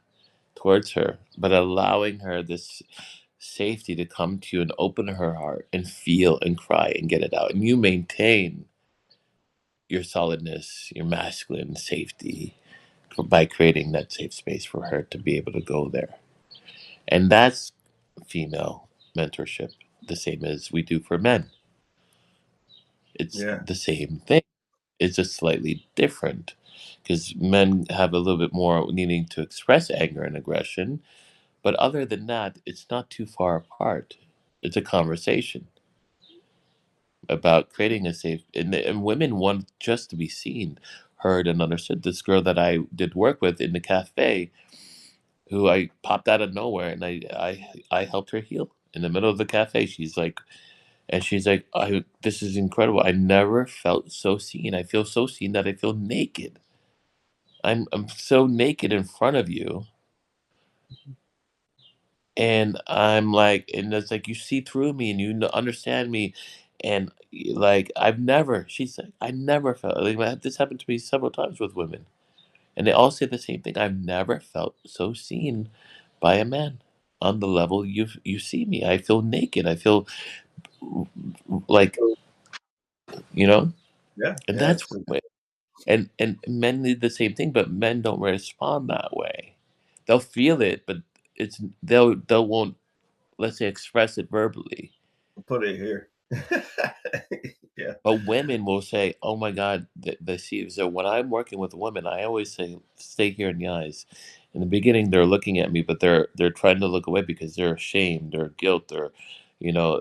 towards her, but allowing her this safety to come to you and open her heart and feel and cry and get it out. And you maintain your solidness, your masculine safety by creating that safe space for her to be able to go there. And that's female mentorship, the same as we do for men. It's yeah, the same thing. It's just slightly different because men have a little bit more needing to express anger and aggression. But other than that, it's not too far apart. It's a conversation about creating a safe, and women want just to be seen, heard, and understood. This girl that I did work with in the cafe, who I popped out of nowhere, and I helped her heal in the middle of the cafe. She's like, this is incredible. I never felt so seen. I feel so seen that I feel naked. I'm so naked in front of you, and I'm like, and it's like you see through me and you understand me, and like I've never. She's like, I never felt like this happened to me several times with women, and they all say the same thing. I've never felt so seen by a man on the level you see me. I feel naked. I feel like you know, Yeah, and yeah. that's and men need the same thing, but men don't respond that way. They'll feel it, but they'll won't, let's say, express it verbally. Put it here. Yeah. But women will say, "Oh my God, they see." So when I'm working with women, I always say, "Stay here in the eyes." In the beginning, they're looking at me, but they're trying to look away because they're ashamed or guilt or,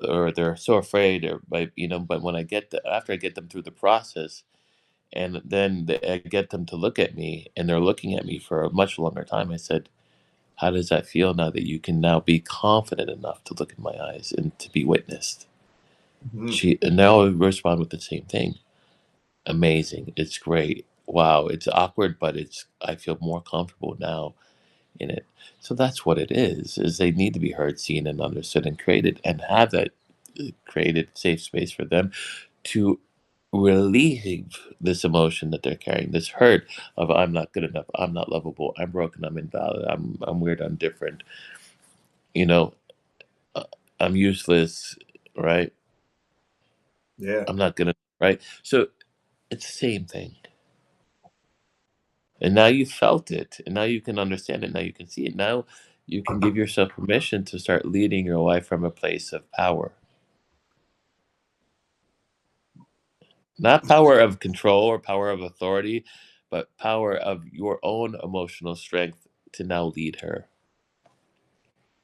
or they're so afraid or But when after I get them through the process, and then I get them to look at me, and they're looking at me for a much longer time. I said, "How does that feel now that you can now be confident enough to look in my eyes and to be witnessed?" Mhm. And now I respond with the same thing. Amazing. It's great. Wow. It's awkward, but I feel more comfortable now in it. So that's what it is they need to be heard, seen, and understood and created and have that created safe space for them to relieve this emotion that they're carrying, this hurt of I'm not good enough, I'm not lovable, I'm broken, I'm invalid, I'm weird, I'm different, you know, uh, I'm useless, right? Yeah. I'm not gonna, right? So it's the same thing. And now you felt it, and now you can understand it, now you can see it. Now you can give yourself permission to start leading your life from a place of power. Not power of control or power of authority, but power of your own emotional strength to now lead her.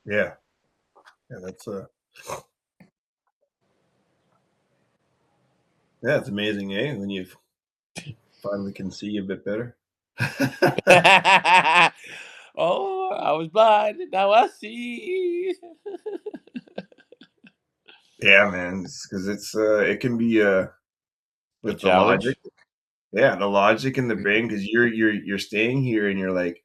Yeah. Yeah. It's amazing, eh? When you finally can see a bit better. Oh, I was blind, now I see. Yeah, man. Because it can be A with the logic. challenge? Yeah, the logic in the brain because you're staying here and you're like,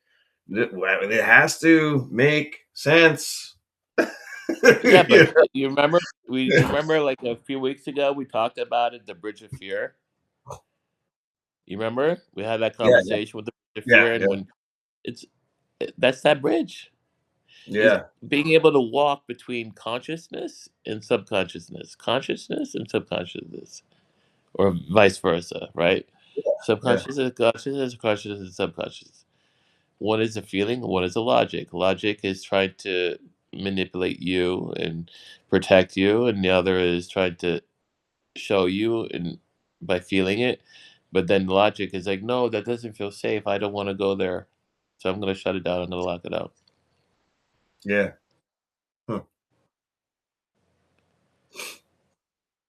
it has to make sense. Yeah, but You know? you remember like a few weeks ago we talked about it, the bridge of fear. You remember we had that Yeah, yeah, conversation with the bridge of yeah, fear, and yeah, when that's that bridge is yeah, being able to walk between consciousness and subconsciousness, or vice versa, right? yeah, Subconscious is consciousness, consciousness is subconscious. One is a feeling, one is a logic. Logic is trying to manipulate you and protect you, and the other is trying to show you and by feeling it. But then logic is like, no, that doesn't feel safe. I don't want to go there. So I'm gonna shut it down. I'm gonna lock it out. yeah. Huh.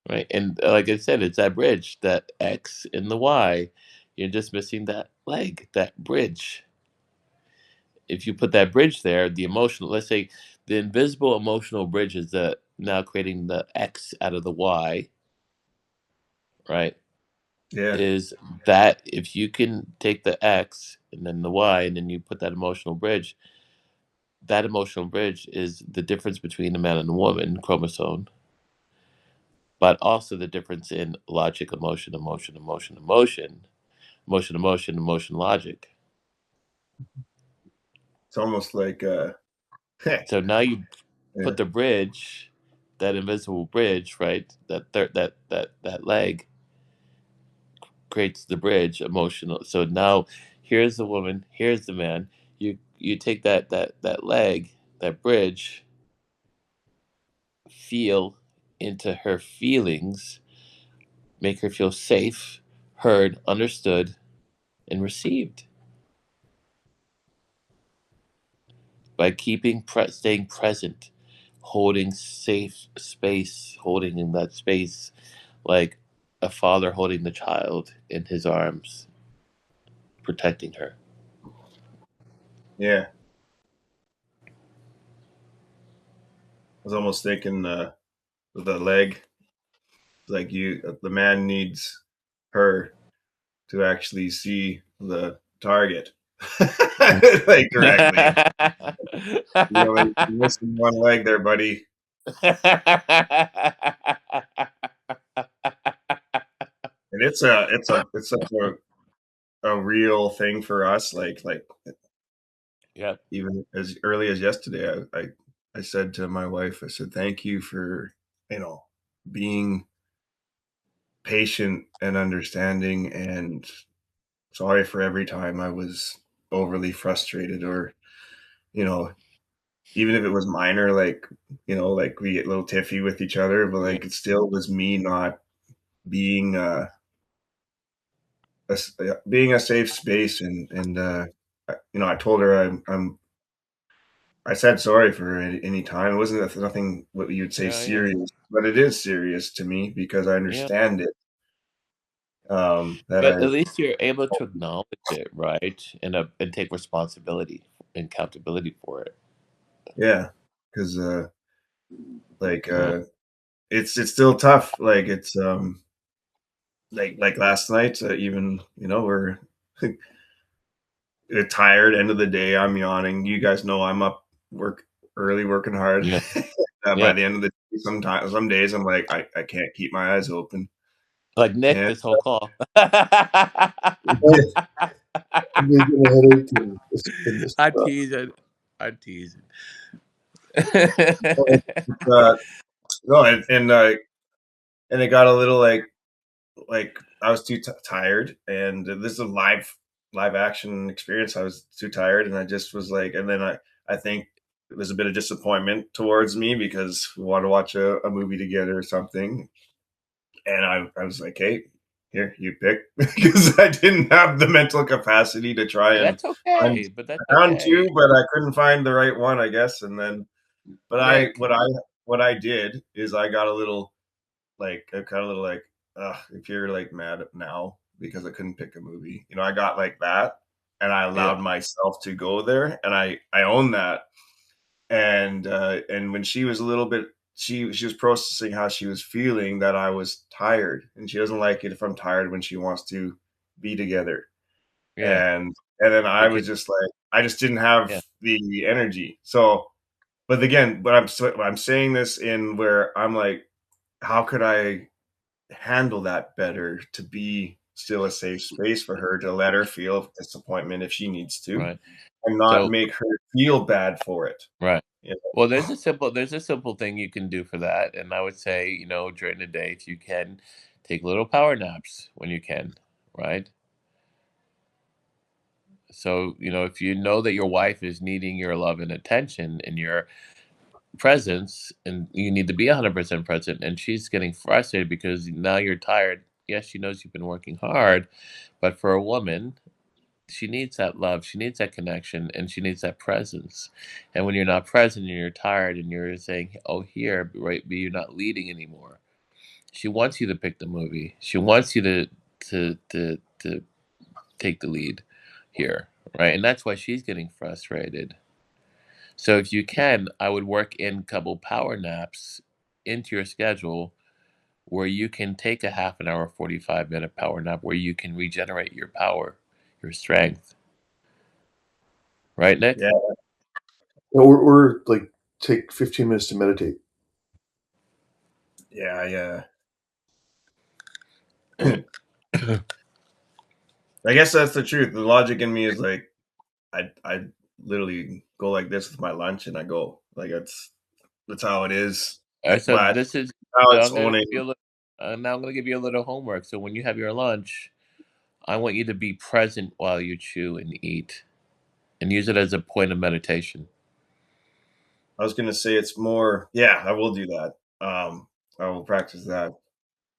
Right. And like I said, it's that bridge, that X and the Y. You're just missing that leg, that bridge. If you put that bridge there, the emotional, let's say the invisible emotional bridge is the now creating the X out of the Y, right? Yeah, Is that if you can take the X and then the Y and then you put that emotional bridge, that emotional bridge is the difference between a man and a woman chromosome, but also the difference in logic, emotion, logic. it's almost like So now you yeah, put the bridge, that invisible bridge, right? That leg creates the bridge emotional. So now here's the woman, here's the man. You take that leg, that bridge, feel into her feelings, make her feel safe, heard, understood, and received by staying present, holding safe space, holding in that space like a father holding the child in his arms, protecting her. yeah. was almost thinking the leg, like the man needs her to actually see the target like directly. You're missing one leg there, buddy. And it's such a real thing for us. Like Yeah. even as early as yesterday, I said to my wife, I said, thank you for, being patient and understanding, and sorry for every time I was overly frustrated, or, you know, even if it was minor, like, like we get a little tiffy with each other, but Yeah. like it still was me not being being a safe space, and I told her I said sorry for any time. It wasn't nothing what you'd say Yeah, yeah, serious, but it is serious to me because I yeah. understand it. That But I at least you're able to acknowledge it, right? And take responsibility and accountability for it. Yeah, because like Yeah. it's still tough. Like it's like last night, even we're tired. End of the day, I'm yawning. You guys know I'm up work early, working hard. Yeah. By Yeah. the end of the day, sometimes some days I'm like I can't keep my eyes open. Like Nick, And this whole call. I'm gonna get a headache and this. I'm teasing. I'm teasing. uh, no, and it got a little like I was too tired, and this is a live action experience. I was too tired, and I just was like, and then I think it was a bit of disappointment towards me because we wanted to watch a movie together or something, and I was like, hey, here you pick, because I didn't have the mental capacity to try and That's find okay, but that's found okay. two, but I couldn't find the right one, I guess, and then but Nick, what I did is I got a little like I kind of little like, if you're like mad now because I couldn't pick a movie, I got like that, and I yeah, allowed myself to go there, and I own that. And when she was a little bit, she was processing how she was feeling, that I was tired, and she doesn't like it if I'm tired when she wants to be together. yeah, And then I because was just like, I just didn't have yeah, the energy. So, but again, I'm saying this in where I'm like, how could I handle that better to be still a safe space for her, to let her feel disappointment if she needs to, right. and not So make her feel bad for it. right. You Well, there's a simple thing you can do for that, and I would say, during the day, if you can, take little power naps when you can, right? So, if you know that your wife is needing your love and attention and your presence, and you need to be 100% present, and she's getting frustrated because now you're tired. Yes, she knows you've been working hard, but for a woman, she needs that love, she needs that connection, and she needs that presence. And when you're not present and you're tired and you're saying, "Oh, here," right, but you're not leading anymore. She wants you to pick the movie. She wants you to take the lead here, right? And that's why she's getting frustrated. So if you can, I would work in couple power naps into your schedule where you can take a half an hour, 45-minute power nap where you can regenerate your power, your strength. Right, Nick? Yeah, Or like take 15 minutes to meditate. yeah. I guess that's the truth. The logic in me is like, I literally go like this with my lunch, and I go like that's how it is. All right, so But this is now so it's I'm gonna owning. give you a little, now I'm gonna give you a little homework. So when you have your lunch, I want you to be present while you chew and eat, and use it as a point of meditation. I was gonna say it's more. Yeah, I will do that. I will practice that.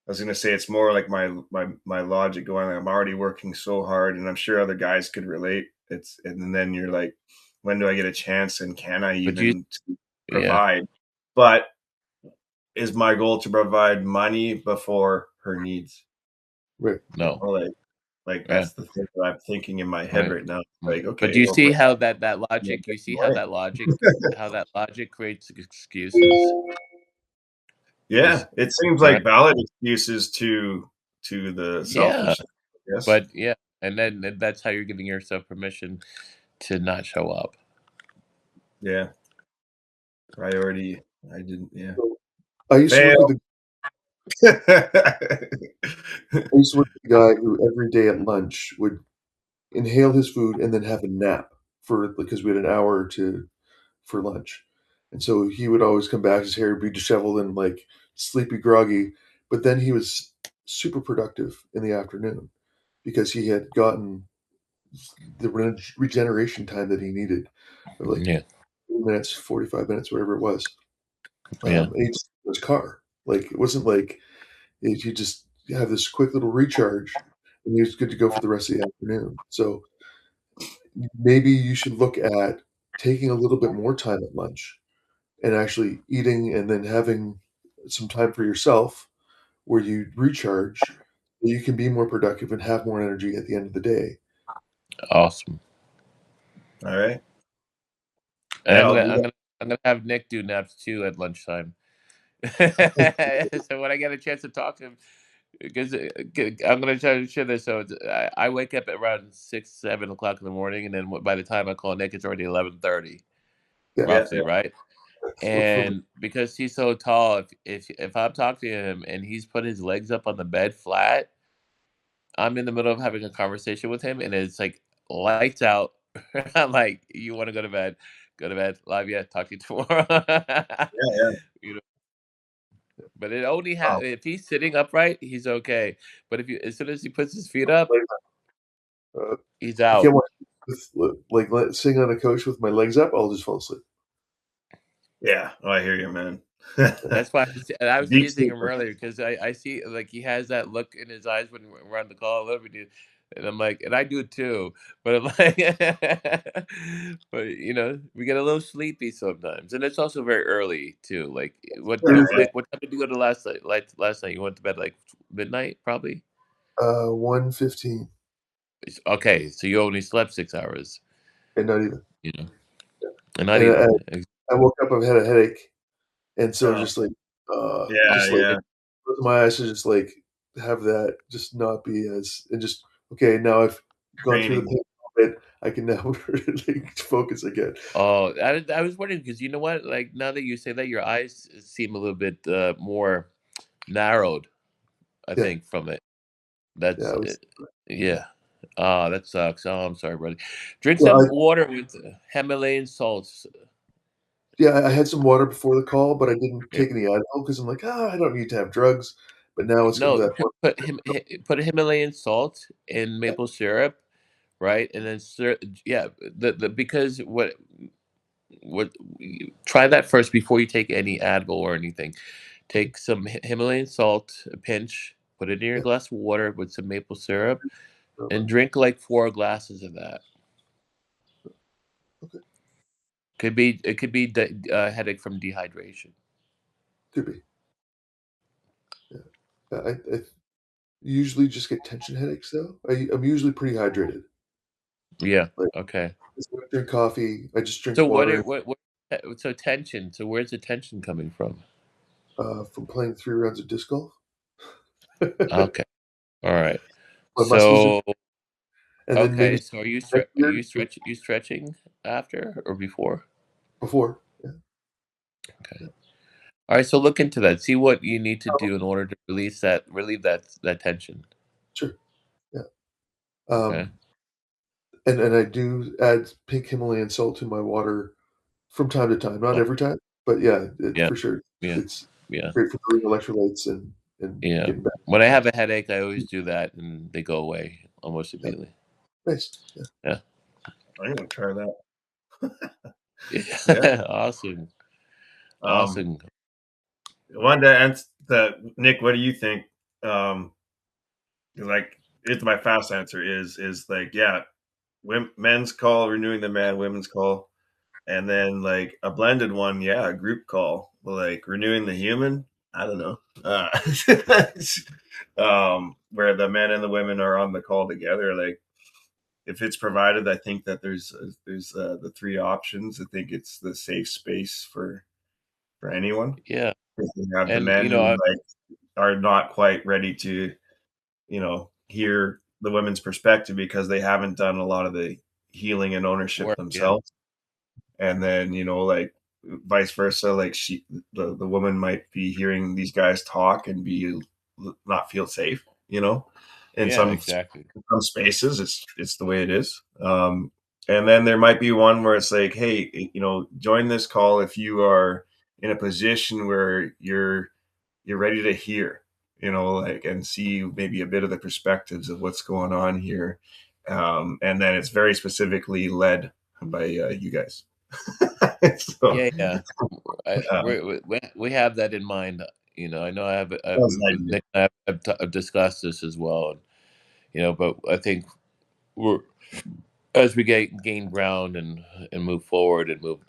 I was gonna say it's more like my logic going. Like, I'm already working so hard, and I'm sure other guys could relate. And then you're like, when do I get a chance, and can I But you, even yeah, provide? But is my goal to provide money before her needs? Right. no, Like Like Yeah. that's the thing that I'm thinking in my head right now. Like, okay, But do you well, see how that logic? You see how that logic creates excuses? yeah, it seems Right. like valid excuses to the Yeah, selfishness. Yes, but yeah, and then that's how you're giving yourself permission to not show up. yeah. Priority. I didn't. Yeah. So I used to work Fail. with I used to work with a guy who every day at lunch would inhale his food and then have a nap for because we had an hour to for lunch. And so he would always come back, his hair would be disheveled and like sleepy, groggy, but then he was super productive in the afternoon because he had gotten the regeneration time that he needed, like Yeah, minutes, 45 minutes, whatever it was. yeah, And he just in his car. Like it wasn't like you just have this quick little recharge and he was good to go for the rest of the afternoon. So maybe you should look at taking a little bit more time at lunch and actually eating and then having some time for yourself where you recharge, so you can be more productive and have more energy at the end of the day. awesome. All right. And Yeah, I'll do that. I'm gonna have Nick do naps too at lunchtime. So when I get a chance to talk to him, because I'm gonna try to share this. So I wake up at around 6, 7 o'clock in the morning, and then by the time I call Nick, it's already 11:30, Yeah. Yeah. roughly, right? For me, And because he's so tall, if I'm talking to him and he's put his legs up on the bed flat, I'm in the middle of having a conversation with him, and it's like lights out. I'm like, "You want to go to bed? Go to bed. Love you. Talk to you tomorrow." Yeah. You know, but it only wow. if he's sitting upright, he's okay. But as soon as he puts his feet up, Uh, he's I can't out. watch sitting on a couch with my legs up. I'll just fall asleep. Yeah. Oh, I hear you, man. That's why I was Deep teasing him sleeper. earlier because I see like he has that look in his eyes when we're on the call. I love you, and I'm like, and I do it too. But I'm like, but we get a little sleepy sometimes, and it's also very early too. Like, Yeah. Yeah. Nick, what time did you go to last night? Like last night, you went to bed like midnight, probably. 1:15, Okay, so you only slept 6 hours. and not even. You know, and not And even. I woke up. I've had a headache, and so Oh, just like yeah. just like Yeah. close my eyes to just like have that just not be as and just okay. Now I've gone through the Training. pain a bit. I can now like focus again. Oh, I was wondering because you know what? Like now that you say that, your eyes seem a little bit more narrowed. I Yeah, think from it. yeah. That's I was it. Yeah. Oh, that sucks. Oh, I'm sorry, buddy. Drink yeah. some water with Himalayan salts. I had some water before the call, but I didn't Yeah. take any Advil because I'm like, I don't need to have drugs. But now it's getting No, to that point. put Himalayan salt in Yeah, maple syrup, right? And then yeah, the because what try that first before you take any Advil or anything. Take some Himalayan salt, a pinch, put it in your yeah. glass of water with some maple syrup, and Okay. drink like 4 glasses of that. It could be headache from dehydration. Could be. Yeah. I usually just get tension headaches though. I'm usually pretty hydrated. Yeah. Like Okay. I don't drink coffee. I just drink So water so tension. So where's the tension coming from? from playing 3 rounds of disc golf. Okay. All right. My muscles are, So and then maybe okay. So next year you stretching after or before? before. Yeah. Okay. All right. So look into that. See what you need to do in order to relieve that tension. Sure. Yeah. Okay. And I do add pink Himalayan salt to my water from time to time, not Oh, every time, but yeah, yeah. for sure. Yeah. It's Yeah. great for building electrolytes and Yeah. getting back. When I have a headache, I always do that, and they go away almost Yeah. immediately. Nice. Yeah. Yeah. I'm gonna try that. Yeah. Yeah. Awesome. Um, Awesome. I wanted to answer that. Nick, what do you think? Um, 'Cause, like, it's my fast answer is like, yeah, men's call, renewing the man, women's call, and then like a blended one, yeah, a group call, like renewing the human. I don't know. where the men and the women are on the call together. Like, if it's provided, I think that there's the three options. I think it's the safe space for anyone. Yeah. You have the And, men who like are not quite ready to, hear the women's perspective because they haven't done a lot of the healing and ownership yeah. themselves. And then, like vice versa, like the woman might be hearing these guys talk and not feel safe, in Yeah, exactly. some spaces. It's the way it is. And then there might be one where it's like, hey, join this call if you are in a position where you're ready to hear, like, and see maybe a bit of the perspectives of what's going on here. And then it's very specifically led by you guys. So, Yeah. We have that in mind. I know Nick and I have discussed this as well. And, but I think as we gain ground and move forward and move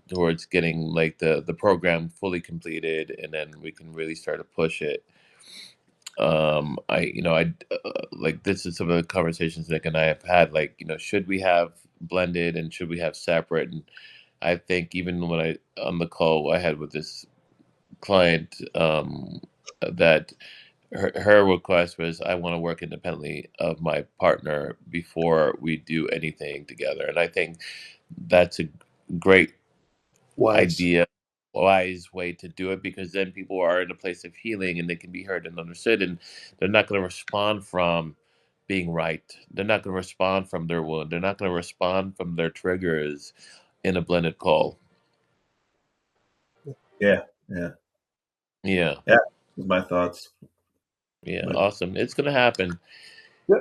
towards getting like the program fully completed, and then we can really start to push it. I like, this is some of the conversations Nick and I have had, like, should we have blended and should we have separate? And I think even when on the call I had with this client, that her request was, I want to work independently of my partner before we do anything together. And I think that's a great idea, wise way to do it, because then people are in a place of healing and they can be heard and understood, and they're not going to respond from being right. They're not going to respond from their wound. They're not going to respond from their triggers in a blended call. Yeah. My thoughts. Yeah, awesome. It's going to happen. Yep.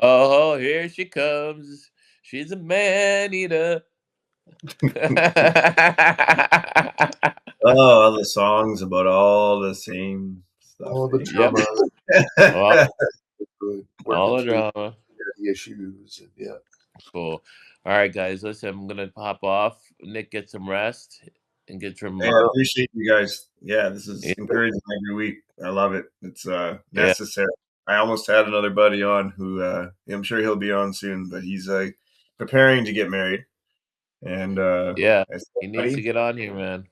Oh, here she comes. She's a man eater. Oh, the songs about all the same stuff. All the drama. All the drama. The issues. And yeah. Cool. All right, guys. Listen, I'm gonna pop off. Nick, get some rest and get some. I appreciate you guys. Yeah, this is encouraging every week. I love it. It's necessary. I almost had another buddy on who I'm sure he'll be on soon, but he's preparing to get married. And he needs to get on here, man.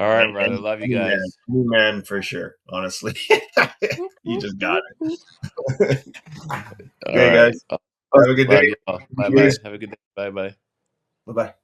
All right, brother. Love you guys. New man for sure. Honestly, you just got it. Okay, guys. Have a good day. Bye bye. Have a good day. Bye bye. Bye bye.